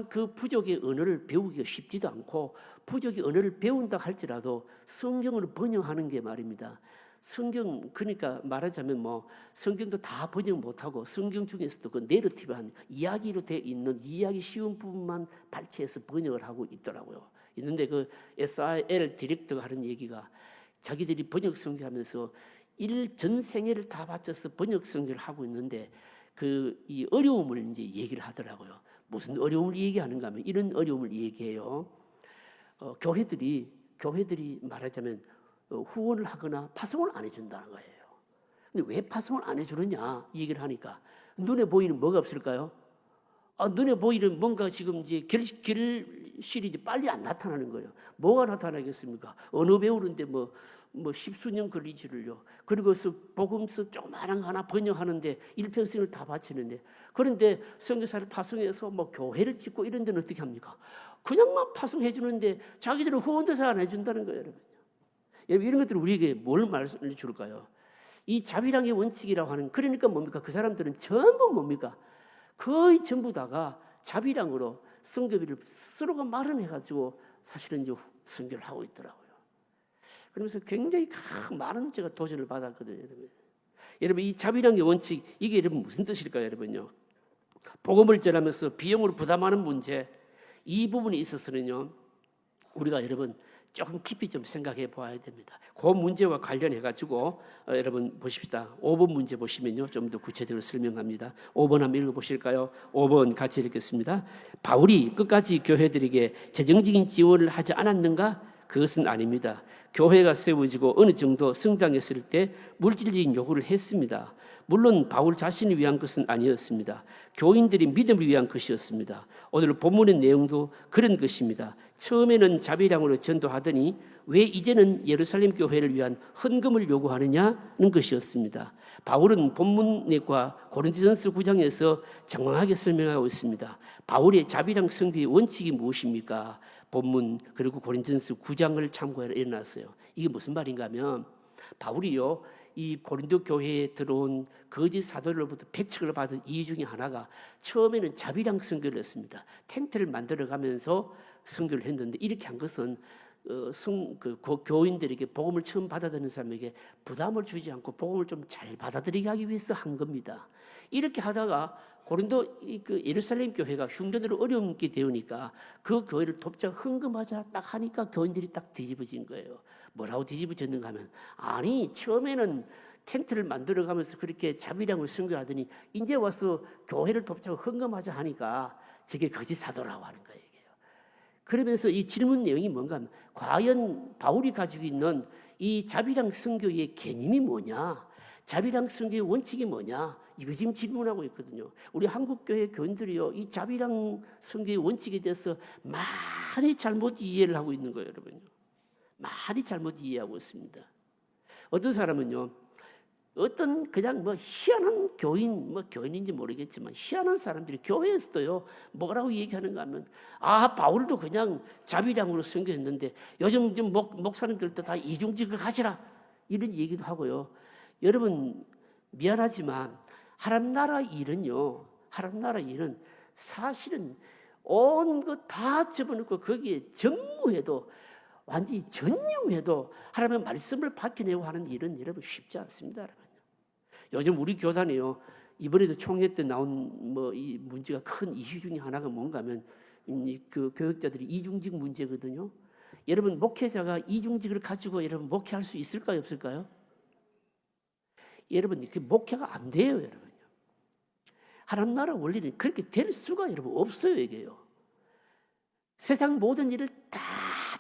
그 부족의 언어를 배우기가 쉽지도 않고 부족의 언어를 배운다 할지라도 성경을 번역하는 게 말입니다. 성경 그러니까 말하자면 뭐 성경도 다 번역 못하고 성경 중에서도 그 내러티브한 이야기로 돼 있는 이야기 쉬운 부분만 발췌해서 번역을 하고 있더라고요. 있는데 그 SIL 디렉터가 하는 얘기가 자기들이 번역 성경하면서 전 생애를 다 바쳐서 번역 성경을 하고 있는데 그 이 어려움을 이제 얘기를 하더라고요. 무슨 어려움을 얘기하는가 하면 이런 어려움을 얘기해요. 교회들이 말하자면 후원을 하거나 파송을 안 해준다는 거예요. 근데 왜 파송을 안 해주느냐 이 얘기를 하니까 눈에 보이는 뭐가 없을까요? 눈에 보이는 뭔가 지금 이제 결실이 이제 빨리 안 나타나는 거예요. 뭐가 나타나겠습니까? 언어 배우는데 뭐 십수년 걸리지를요. 그리고서 복음서 조그마한 거 하나 번역하는데 일평생을 다 바치는데 그런데 선교사를 파송해서 뭐 교회를 짓고 이런 데는 어떻게 합니까? 그냥만 파송해 주는데 자기들은 후원도 잘 안 해준다는 거예요, 여러분. 여러분 이런 것들은 우리에게 뭘 말씀을 줄까요? 이 자비랑의 원칙이라고 하는 그러니까 뭡니까? 그 사람들은 전부 뭡니까? 거의 전부 다가 자비랑으로 선교비를 서로가 마련해가지고 사실은 이제 선교를 하고 있더라고요. 그러면서 굉장히 많은 제가 도전을 받았거든요, 여러분. 여러분 이 자비랑의 원칙 이게 여러분 무슨 뜻일까요, 여러분요? 복음을 전하면서 비용을 부담하는 문제 이 부분에 있어서는요 우리가 여러분 조금 깊이 좀 생각해 보아야 됩니다. 그 문제와 관련해 가지고 여러분 보십시다. 5번 문제 보시면요 좀 더 구체적으로 설명합니다. 5번 한번 읽어보실까요? 5번 같이 읽겠습니다. 바울이 끝까지 교회들에게 재정적인 지원을 하지 않았는가? 그것은 아닙니다. 교회가 세워지고 어느 정도 성장했을 때 물질적인 요구를 했습니다. 물론 바울 자신을 위한 것은 아니었습니다. 교인들이 믿음을 위한 것이었습니다. 오늘 본문의 내용도 그런 것입니다. 처음에는 자비량으로 전도하더니 왜 이제는 예루살렘 교회를 위한 헌금을 요구하느냐는 것이었습니다. 바울은 본문과 고린도전서 9장에서 장황하게 설명하고 있습니다. 바울의 자비랑 선교의 원칙이 무엇입니까? 본문 그리고 고린도전서 9장을 참고해서 일어났어요. 이게 무슨 말인가 하면 바울이요 이 고린도 교회에 들어온 거짓 사도들로부터 배척을 받은 이유 중에 하나가 처음에는 자비랑 선교를 했습니다. 텐트를 만들어가면서 선교를 했는데 이렇게 한 것은 교인들에게 복음을 처음 받아들이는 사람에게 부담을 주지 않고 복음을 좀 잘 받아들이게 하기 위해서 한 겁니다. 이렇게 하다가 고린도 그 예루살렘 교회가 흉년으로 어렵게 되니까 그 교회를 돕자 헌금하자 딱 하니까 교인들이 딱 뒤집어진 거예요. 뭐라고 뒤집어졌는가 하면 아니 처음에는 텐트를 만들어가면서 그렇게 자비량을 선교하더니 이제 와서 교회를 돕자고 헌금하자 하니까 저게 거짓 사도라고 하는 거예요. 그러면서 이 질문 내용이 뭔가 하면 과연 바울이 가지고 있는 이 자비랑 선교의 개념이 뭐냐? 자비랑 선교의 원칙이 뭐냐? 이거 지금 질문하고 있거든요. 우리 한국교회 교인들이요, 이 자비랑 선교의 원칙에 대해서 많이 잘못 이해를 하고 있는 거예요, 여러분요. 많이 잘못 이해하고 있습니다. 어떤 사람은요, 어떤 그냥 뭐 희한한 교인, 뭐 교인인지 모르겠지만 희한한 사람들이 교회에서도요 뭐라고 얘기하는가 하면 바울도 그냥 자비량으로 선교했는데 요즘 좀 목사님들도 다 이중직을 가시라 이런 얘기도 하고요. 여러분 미안하지만 하나님 나라 일은요, 하나님 나라 일은 사실은 온 것 다 집어넣고 거기에 전무해도 완전히 전념해도 하나님의 말씀을 밝혀내고 하는 일은 여러분 쉽지 않습니다, 여러분. 요즘 우리 교단이요 이번에도 총회 때 나온 이 문제가 큰 이슈 중에 하나가 뭔가 하면 그 교역자들이 이중직 문제거든요. 여러분 목회자가 이중직을 가지고 여러분 목회할 수 있을까요, 없을까요? 여러분 그 목회가 안 돼요, 여러분요. 하나님 나라 원리는 그렇게 될 수가 여러분 없어요, 이게요. 세상 모든 일을 다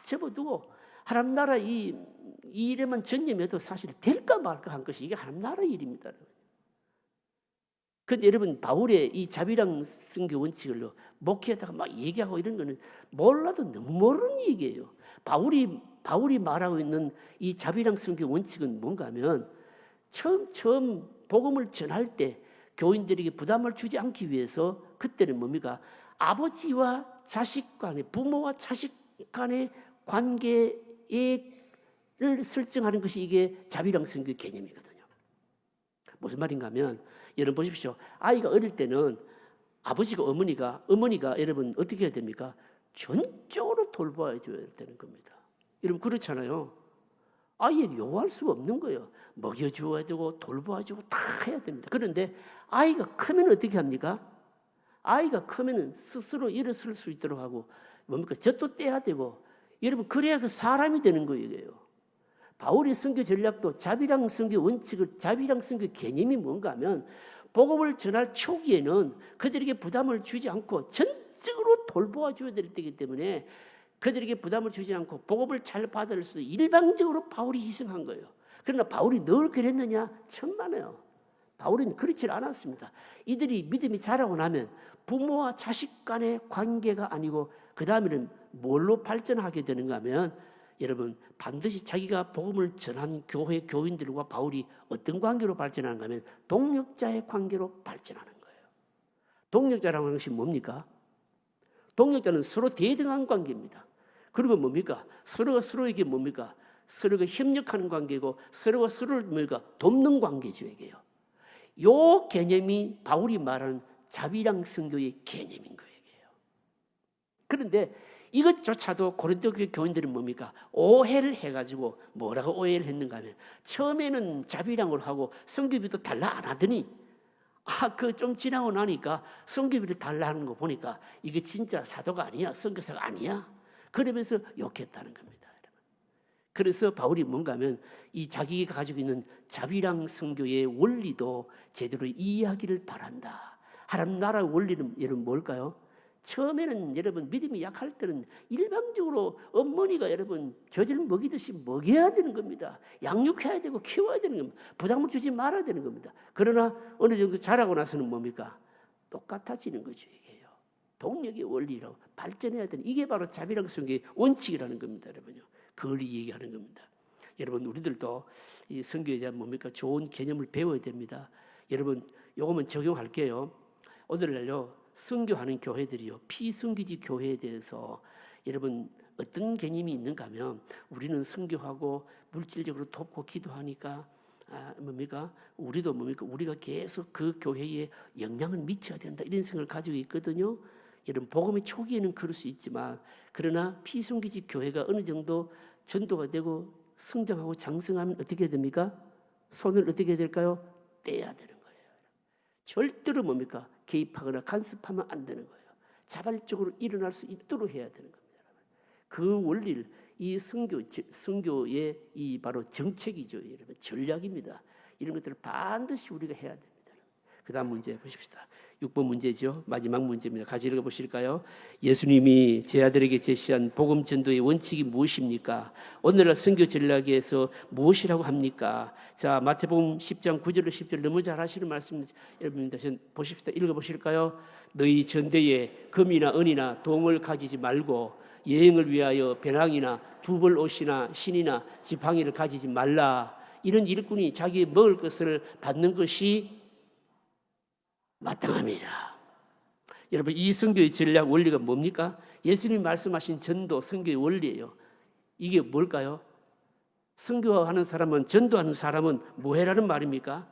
접어두고 하나님 나라 이 일에만 전념해도 사실 될까 말까 한 것이 이게 하나님 나라 일입니다. 그런데 여러분 바울의 이 자비랑 선교 원칙을 목회에다가 막 얘기하고 이런 거는 몰라도 너무 모르는 얘기예요. 바울이 말하고 있는 이 자비랑 선교 원칙은 뭔가 하면 처음 복음을 전할 때 교인들에게 부담을 주지 않기 위해서 그때는 뭡니까? 아버지와 자식 간의, 부모와 자식 간의 관계를 설정하는 것이 이게 자비랑 선교의 개념이거든요. 무슨 말인가 하면 여러분 보십시오. 아이가 어릴 때는 아버지가 어머니가 여러분 어떻게 해야 됩니까? 전적으로 돌봐줘야 되는 겁니다. 여러분 그렇잖아요. 아예 요구할 수가 없는 거예요. 먹여주어야 되고 돌보아주고 다 해야 됩니다. 그런데 아이가 크면 어떻게 합니까? 아이가 크면 스스로 일어설 수 있도록 하고 뭡니까? 젖도 떼야 되고 여러분 그래야 그 사람이 되는 거예요. 바울의 선교 전략도 자비랑 선교 원칙을 자비랑 선교 개념이 뭔가 하면 복음을 전할 초기에는 그들에게 부담을 주지 않고 전적으로 돌보아 줘야 될 때이기 때문에 그들에게 부담을 주지 않고 복음을 잘 받을 수 일방적으로 바울이 희생한 거예요. 그러나 바울이 늘 그랬느냐? 천만에요. 바울은 그렇지 않았습니다. 이들이 믿음이 자라고 나면 부모와 자식 간의 관계가 아니고 그 다음에는 뭘로 발전하게 되는가 하면 여러분 반드시 자기가 복음을 전한 교회 교인들과 바울이 어떤 관계로 발전하는가 하면 동력자의 관계로 발전하는 거예요. 동력자라는 것이 뭡니까? 동력자는 서로 대등한 관계입니다. 그리고 뭡니까? 서로가 서로에게 뭡니까? 서로가 협력하는 관계고 서로가 서로를 뭡니까? 돕는 관계죠 이게요. 요 개념이 바울이 말하는 자비랑 선교의 개념인 거예요. 그런데 이것조차도 고린도 교회 교인들은 뭡니까? 오해를 해가지고 뭐라고 오해를 했는가 하면 처음에는 자비랑을 하고 선교비도 달라 안 하더니 그 좀 지나고 나니까 선교비를 달라 하는 거 보니까 이게 진짜 사도가 아니야, 선교사가 아니야. 그러면서 욕했다는 겁니다. 여러분. 그래서 바울이 뭔가 하면 이 자기가 가지고 있는 자비랑 선교의 원리도 제대로 이해하기를 바란다. 하나님 나라의 원리는 여러분 뭘까요? 처음에는 여러분 믿음이 약할 때는 일방적으로 어머니가 여러분 젖을 먹이듯이 먹여야 되는 겁니다. 양육해야 되고 키워야 되는 겁니다. 부담을 주지 말아야 되는 겁니다. 그러나 어느 정도 자라고 나서는 뭡니까? 똑같아지는 거죠 이게요. 동력의 원리로 발전해야 되는 이게 바로 자비랑 선교의 원칙이라는 겁니다, 여러분요. 그걸 얘기하는 겁니다. 여러분 우리들도 이 선교에 대한 뭡니까? 좋은 개념을 배워야 됩니다. 여러분 요거만 적용할게요. 오늘날요. 선교하는 교회들이요. 피선교지 교회에 대해서 여러분 어떤 개념이 있는가 하면 우리는 선교하고 물질적으로 돕고 기도하니까 뭡니까? 우리도 뭡니까? 우리가 계속 그 교회에 영향을 미쳐야 된다. 이런 생각을 가지고 있거든요. 여러분 복음의 초기에는 그럴 수 있지만 그러나 피선교지 교회가 어느 정도 전도가 되고 성장하고 장성하면 어떻게 됩니까? 손을 어떻게 해야 될까요? 떼야 되는 거예요. 절대로 뭡니까? 개입하거나 간섭하면 안 되는 거예요. 자발적으로 일어날 수 있도록 해야 되는 겁니다. 그 원리를 이 선교의 이 바로 정책이죠. 여러분 전략입니다. 이런 것들을 반드시 우리가 해야 됩니다. 그 다음 문제 보십시다. 6번 문제죠. 마지막 문제입니다. 같이 읽어보실까요? 예수님이 제 아들에게 제시한 복음 전도의 원칙이 무엇입니까? 오늘날 선교 전략에서 무엇이라고 합니까? 자, 마태복음 10장 9절로 10절 너무 잘 하시는 말씀입니다. 여러분 다시 보십시다. 읽어보실까요? 너희 전대에 금이나 은이나 동을 가지지 말고 여행을 위하여 배낭이나 두벌 옷이나 신이나 지팡이를 가지지 말라. 이런 일꾼이 자기의 먹을 것을 받는 것이 마땅합니다. 여러분 이 선교의 전략 원리가 뭡니까? 예수님이 말씀하신 전도 선교의 원리예요. 이게 뭘까요? 선교하는 사람은 전도하는 사람은 뭐 해라는 말입니까?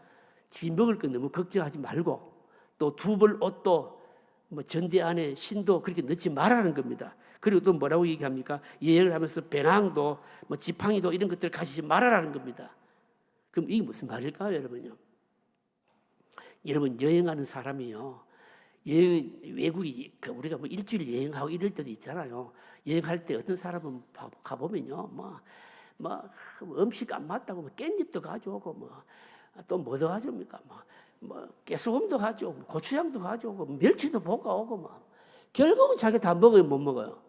지 먹을 거 너무 걱정하지 말고 또 두 벌 옷도 뭐 전대 안에 신도 그렇게 넣지 말라는 겁니다. 그리고 또 뭐라고 얘기합니까? 여행을 하면서 배낭도 뭐 지팡이도 이런 것들 가지지 말아라는 겁니다. 그럼 이게 무슨 말일까요, 여러분요? 여러분 여행하는 사람이요. 외국이 우리가 뭐 일주일 여행하고 이럴 때도 있잖아요. 여행할 때 어떤 사람은 가보면요, 뭐 음식 안 맞다고 뭐 깻잎도 가져오고 또 뭐도 가져옵니까? 뭐 깨소금도 가져오고 고추장도 가져오고 멸치도 볶아오고 결국은 자기 다 먹어요, 못 먹어요?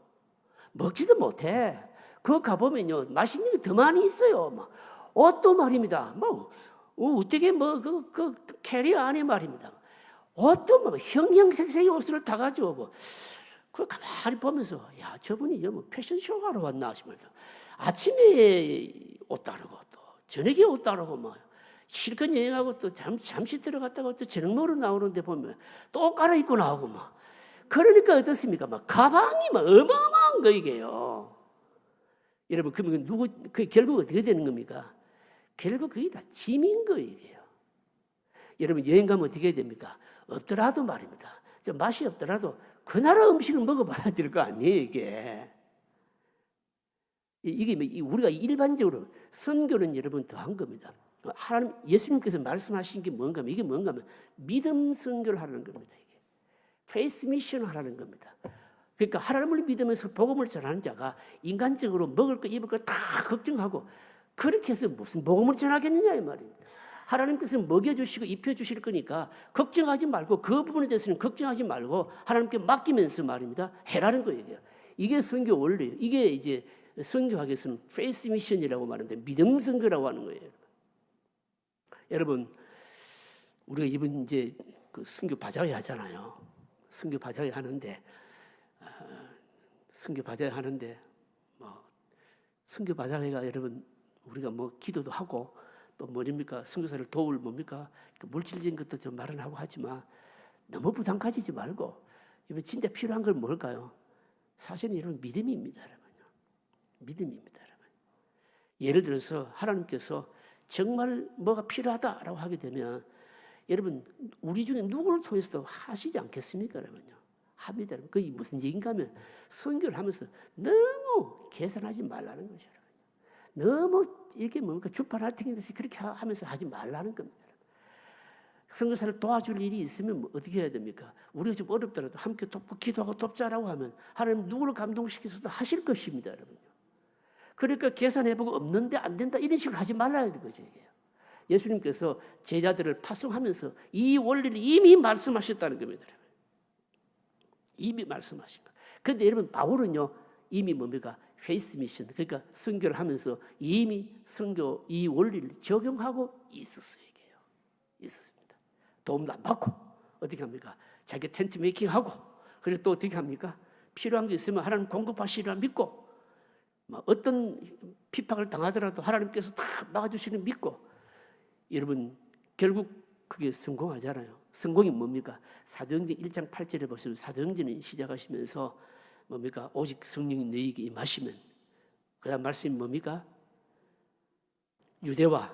먹지도 못해. 그거 가보면요 맛있는 게 더 많이 있어요. 옷도 말입니다. 어떻게 그 캐리어 안에 말입니다. 어떤 형형색색의 옷을 다 가져오고 그 가만히 보면서 야 저분이 뭐 패션쇼 하러 왔나 싶습니다. 아침에 옷 다르고 또 저녁에 옷 다르고 실컷 여행하고 또 잠시 들어갔다가 또 저녁 먹으러 나오는데 보면 또 갈아입고 나오고 그러니까 어떻습니까? 가방이 어마어마한 거 이게요. 여러분 그러면 결국 어떻게 되는 겁니까? 결국 그게 다 짐인 거예요. 여러분 여행 가면 어떻게 해야 됩니까? 없더라도 말입니다. 좀 맛이 없더라도 그 나라 음식을 먹어봐야 될 거 아니에요 이게. 이게 우리가 일반적으로 선교는 여러분 더한 겁니다. 하나님 예수님께서 말씀하신 게 뭔가 하면 이게 뭔가 하면 믿음 선교를 하라는 겁니다. 이게 페이스 미션을 하라는 겁니다. 그러니까 하나님을 믿으면서 복음을 전하는 자가 인간적으로 먹을 거 입을 거 다 걱정하고 그렇게 해서 무슨 복음을 전하겠느냐 이 말입니다. 하나님께서 먹여주시고 입혀주실 거니까 걱정하지 말고 그 부분에 대해서는 걱정하지 말고 하나님께 맡기면서 말입니다. 해라는 거예요. 이게 선교 원리예요. 이게 이제 선교학에서는 페이스 미션이라고 말하는데 믿음 선교라고 하는 거예요. 여러분 우리가 이번 이제 그 선교 바자회 하잖아요. 선교 바자회 하는데 뭐 선교 바자회가 여러분 우리가 뭐 기도도 하고 또 뭐입니까 선교사를 도울 뭡니까 그 물질적인 것도 좀 마련하고 하지만 너무 부담 가지지 말고 이번 진짜 필요한 건 뭘까요? 사실은 여러분 믿음입니다, 여러분. 믿음입니다, 여러분. 예를 들어서 하나님께서 정말 뭐가 필요하다라고 하게 되면 여러분 우리 중에 누구를 통해서도 하시지 않겠습니까, 여러분요? 합니다, 여러분. 그게 무슨 얘기인가 하면 선교를 하면서 너무 계산하지 말라는 거죠, 여러분. 너무 이렇게 뭡니까 주판할 듯이 그렇게 하면서 하지 말라는 겁니다. 선교사를 도와줄 일이 있으면 뭐 어떻게 해야 됩니까? 우리가 좀 어렵더라도 함께 돕고 기도하고 돕자라고 하면 하나님 누구를 감동시켜서도 하실 것입니다, 여러분요. 그러니까 계산해보고 없는데 안 된다 이런 식으로 하지 말라는 거죠. 이게. 예수님께서 제자들을 파송하면서 이 원리를 이미 말씀하셨다는 겁니다. 여러분. 이미 말씀하신 거. 그런데 여러분 바울은요 이미 뭡니까? 페이스 미션 그러니까 선교를 하면서 이미 선교 이 원리를 적용하고 있었어요. 이게요. 있었습니다. 도움도 안 받고 어떻게 합니까? 자기 텐트 메이킹하고 그리고 또 어떻게 합니까? 필요한 게 있으면 하나님 공급하시리라 믿고 뭐 어떤 핍박을 당하더라도 하나님께서 다 막아주시는 믿고 여러분 결국 그게 성공하잖아요. 성공이 뭡니까? 사도행전 1장 8절에 보시면 사도행전을 시작하시면서 뭡니까? 오직 성령이 너희에게 임하시면 그 다음 말씀이 뭡니까? 유대와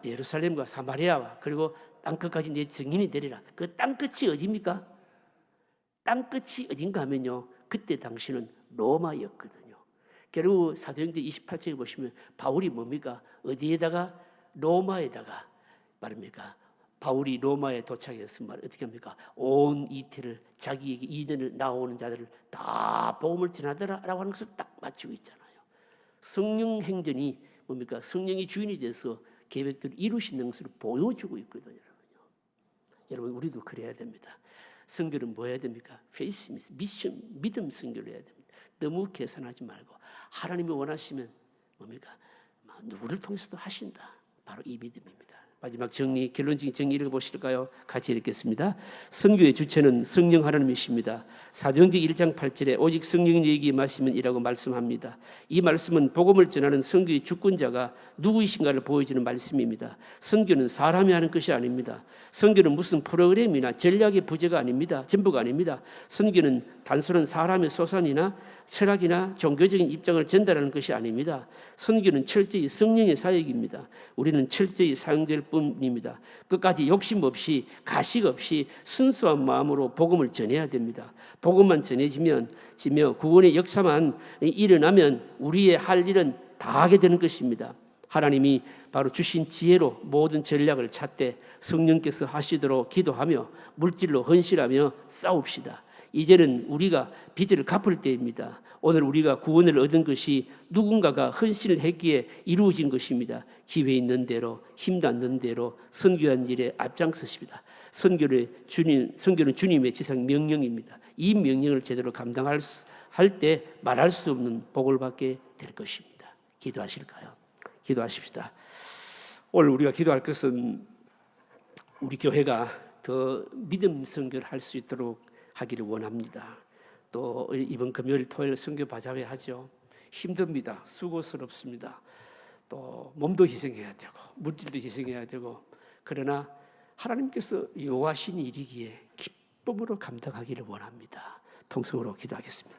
예루살렘과 사마리아와 그리고 땅끝까지 내 증인이 되리라. 그 땅끝이 어디입니까? 땅끝이 어딘가 하면요 그때 당시는 로마였거든요. 결국 사도행전 28장에 보시면 바울이 뭡니까? 어디에다가? 로마에다가 말입니까? 바울이 로마에 도착해서 어떻게 합니까? 온 이태를 자기에게 이전을 나오는 자들을 다 복음을 전하더라라고 하는 것을 딱 마치고 있잖아요. 성령 행전이 뭡니까? 성령이 주인이 돼서 계획들을 이루시는 것을 보여주고 있거든요. 여러분 우리도 그래야 됩니다. 선교는 뭐 해야 됩니까? 페이스 미션 믿음 선교를 해야 됩니다. 너무 계산하지 말고 하나님이 원하시면 뭡니까? 누구를 통해서도 하신다. 바로 이 믿음입니다. 마지막 정리, 결론적인 정리 읽어보실까요? 같이 읽겠습니다. 선교의 주체는 성령 하나님이십니다. 사도행전 1장 8절에 오직 성령이 너희에게 임하시면 이라고 말씀합니다. 이 말씀은 복음을 전하는 선교의 주권자가 누구이신가를 보여주는 말씀입니다. 선교는 사람이 하는 것이 아닙니다. 선교는 무슨 프로그램이나 전략의 부재가 아닙니다. 전부가 아닙니다. 선교는 단순한 사람의 소산이나 철학이나 종교적인 입장을 전달하는 것이 아닙니다. 선교는 철저히 성령의 사역입니다. 우리는 철저히 사용될 뿐입니다. 끝까지 욕심 없이 가식 없이 순수한 마음으로 복음을 전해야 됩니다. 복음만 전해지며 구원의 역사만 일어나면 우리의 할 일은 다 하게 되는 것입니다. 하나님이 바로 주신 지혜로 모든 전략을 찾되 성령께서 하시도록 기도하며 물질로 헌신하며 싸웁시다. 이제는 우리가 빚을 갚을 때입니다. 오늘 우리가 구원을 얻은 것이 누군가가 헌신을 했기에 이루어진 것입니다. 기회 있는 대로 힘 닿는 대로 선교한 일에 앞장서십니다. 선교는 주님의 지상 명령입니다. 이 명령을 제대로 감당할 때 말할 수 없는 복을 받게 될 것입니다. 기도하실까요? 기도하십시다. 오늘 우리가 기도할 것은 우리 교회가 더 믿음 선교를 할 수 있도록 하기를 원합니다. 또 이번 금요일 토요일 선교 바자회 하죠. 힘듭니다. 수고스럽습니다. 또 몸도 희생해야 되고 물질도 희생해야 되고 그러나 하나님께서 요하신 일이기에 기쁨으로 감당하기를 원합니다. 통성으로 기도하겠습니다.